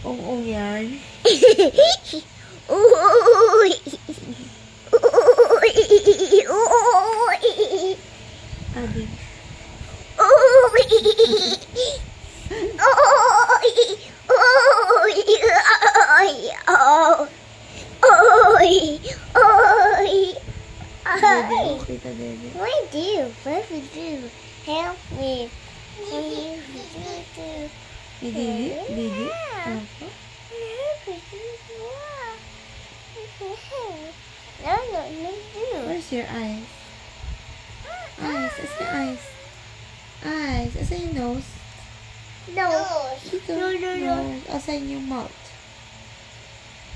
Oo yan. Adi. What do? What do? Help me. Didi. No, Where's your eyes? Eyes. Where's your eyes? Eyes. Asan yung nose? no. Dito. No. Nose. Asan yung mouth?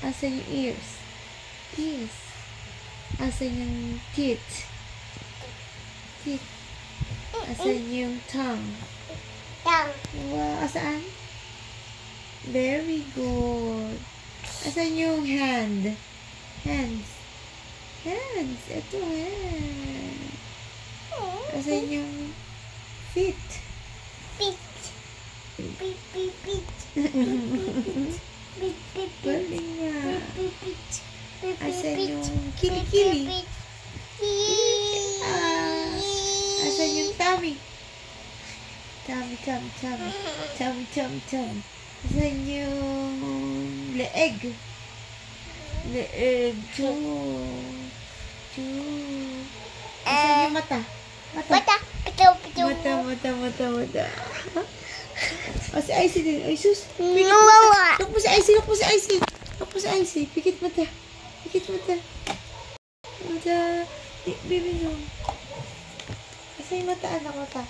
Asan yung ears? Ears. Asan yung teeth? Teeth. Asan yung tongue? Wow. Asaan? Very good. Asan yung hand? Hands. Ito hand. Asan yung feet? Galing nga. Asan yung kilikili? Asan yung tummy? Tummy. Asan yung leeg? Two. Asan yung mata? Mata. Si Icy din. Ay, sus. Pikit mata. Look mo si Icy. Pikit mata. Baby mo. Asan yung mata, anak? Mata.